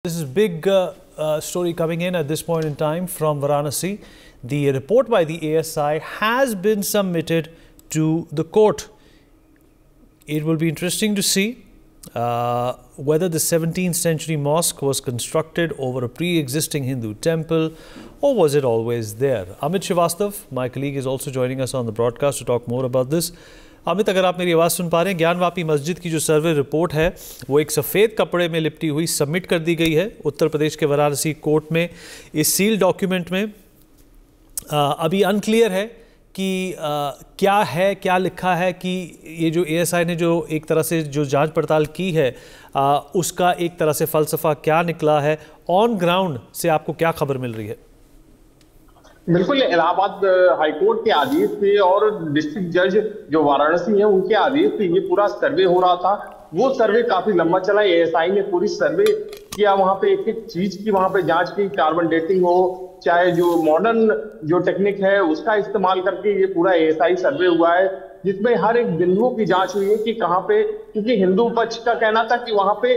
This is big story coming in at this point in time from Varanasi. The report by the ASI has been submitted to the court. It will be interesting to see whether the 17th century mosque was constructed over a pre-existing Hindu temple or was it always there. Amit Srivastav, my colleague, is also joining us on the broadcast to talk more about this. Amit, अगर आप मेरी आवाज़ सुन पा रहे हैं, ज्ञानवापी मस्जिद की जो सर्वे रिपोर्ट है वो एक सफ़ेद कपड़े में लिपटी हुई सबमिट कर दी गई है उत्तर प्रदेश के वाराणसी कोर्ट में। इस सील डॉक्यूमेंट में अभी अनक्लियर है कि क्या है, क्या लिखा है कि ये जो एएसआई ने जो एक तरह से जो जांच पड़ताल की है उसका एक तरह से फ़लसफ़ा क्या निकला है, ऑन ग्राउंड से आपको क्या खबर मिल रही है? बिल्कुल, इलाहाबाद हाईकोर्ट के आदेश पे और डिस्ट्रिक्ट जज जो वाराणसी है उनके आदेश पे ये पूरा सर्वे हो रहा था। वो सर्वे काफी लंबा चला। एएसआई ने पूरी सर्वे किया, वहां पे एक एक चीज की वहां पे जांच की, कार्बन डेटिंग हो चाहे जो मॉडर्न जो टेक्निक है उसका इस्तेमाल करके ये पूरा एएसआई सर्वे हुआ है, जिसमें हर एक बिंदुओं की जांच हुई है कि कहाँ पे, क्योंकि हिंदू पक्ष का कहना था कि वहां पे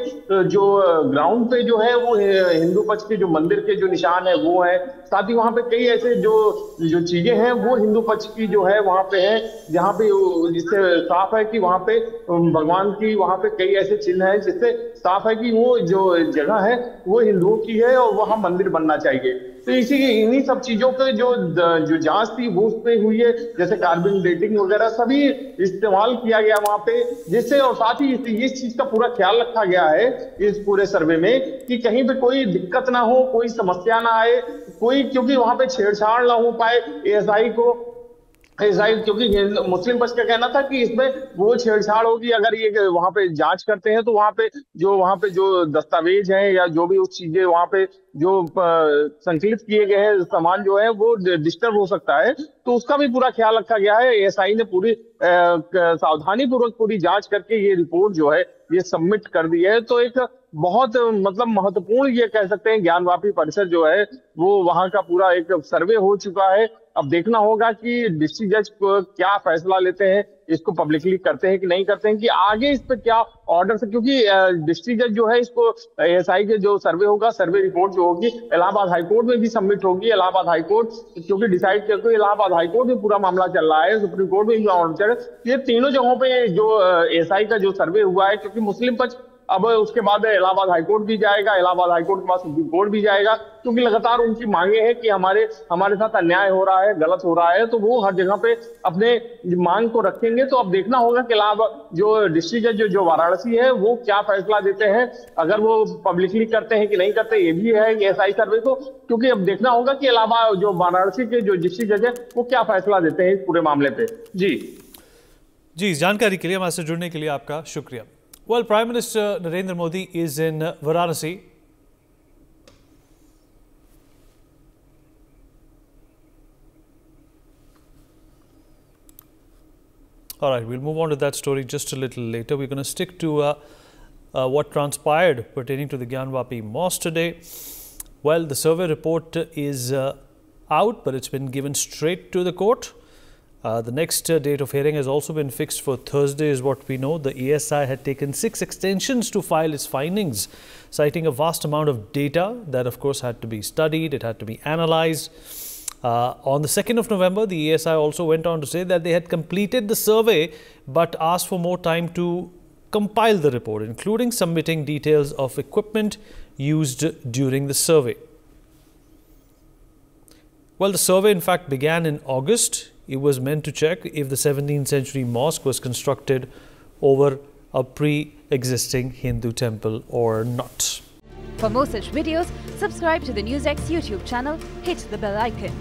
जो ग्राउंड पे जो है वो हिंदू पक्ष के जो मंदिर के जो निशान है वो है, साथ ही वहां पे कई ऐसे जो चीजें हैं वो हिंदू पक्ष की जो है वहां पे है, जहाँ पे जिससे साफ है कि वहां पे भगवान की वहां पे कई ऐसे चिन्ह है जिससे साफ है कि वो जो जगह है वो हिंदुओं की है और वहां मंदिर बनना चाहिए। तो इन्हीं सब चीजों के जो जांच थी वो उसमें हुई है, जैसे कार्बन डेटिंग वगैरह सभी इस्तेमाल किया गया वहां पे, जिससे और साथ ही इस चीज का पूरा ख्याल रखा गया है इस पूरे सर्वे में कि कहीं पे कोई दिक्कत ना हो, कोई समस्या ना आए, कोई क्योंकि वहां पे छेड़छाड़ ना हो पाए एएसआई को। क्योंकि मुस्लिम पक्ष का कहना था कि इसमें वो छेड़छाड़ होगी अगर ये वहां पे जांच करते हैं तो वहां पे जो दस्तावेज हैं या जो भी उस चीजें वहां पे जो संकलित किए गए हैं सामान जो है वो डिस्टर्ब हो सकता है, तो उसका भी पूरा ख्याल रखा गया है। एएसआई ने पूरी सावधानी पूर्वक पूरी जांच करके ये रिपोर्ट जो है ये सबमिट कर दी है। तो एक बहुत मतलब महत्वपूर्ण ये कह सकते हैं ज्ञानवापी परिसर जो है वो वहां का पूरा एक सर्वे हो चुका है। अब देखना होगा कि डिस्ट्रिक्ट जज क्या फैसला लेते हैं, इसको पब्लिकली करते हैं कि नहीं करते हैं, कि आगे इस पे क्या ऑर्डर से, क्योंकि डिस्ट्रिक्ट जज जो है इसको एएसआई के जो सर्वे होगा, सर्वे रिपोर्ट जो होगी इलाहाबाद हाईकोर्ट में भी सबमिट होगी। इलाहाबाद हाईकोर्ट क्योंकि डिसाइड करते हुए इलाहाबाद हाईकोर्ट में पूरा मामला चल रहा है, सुप्रीम कोर्ट में भी ऑर्डर चल रहा है। ये तीनों जगहों पे जो एएसआई का जो सर्वे हुआ है, क्योंकि मुस्लिम पक्ष अब उसके बाद इलाहाबाद हाईकोर्ट भी जाएगा, इलाहाबाद हाईकोर्ट के बाद सुप्रीम कोर्ट भी जाएगा, क्योंकि लगातार उनकी मांगे हैं कि हमारे साथ अन्याय हो रहा है, गलत हो रहा है, तो वो हर जगह पे अपने मांग को रखेंगे। तो अब देखना होगा कि इलाहाबाद जो डिस्ट्रिक्ट जज जो वाराणसी है वो क्या फैसला देते हैं, अगर वो पब्लिकली करते हैं कि नहीं करते, ये भी है एएसआई सर्वे को, क्योंकि अब देखना होगा कि इलाहाबाद जो वाराणसी के जो डिस्ट्रिक्ट जज है वो क्या फैसला देते हैं इस पूरे मामले पे। जी, जानकारी के लिए, हमारे से जुड़ने के लिए आपका शुक्रिया। Well, Prime Minister Narendra Modi is in Varanasi. All right, we'll move on to that story just a little later. We're going to stick to what transpired pertaining to the Gyanvapi Mosque today. Well, the survey report is out, but it's been given straight to the court. The next date of hearing has also been fixed for Thursday, is what we know. The ASI had taken 6 extensions to file its findings, citing a vast amount of data that, of course, had to be studied, it had to be analyzed. On the 2nd of November, the ASI also went on to say that they had completed the survey but asked for more time to compile the report, including submitting details of equipment used during the survey. Well, the survey, in fact, began in August. It was meant to check if the 17th century mosque was constructed over a pre-existing Hindu temple or not. For more such videos, subscribe to the NewsX YouTube channel, hit the bell icon.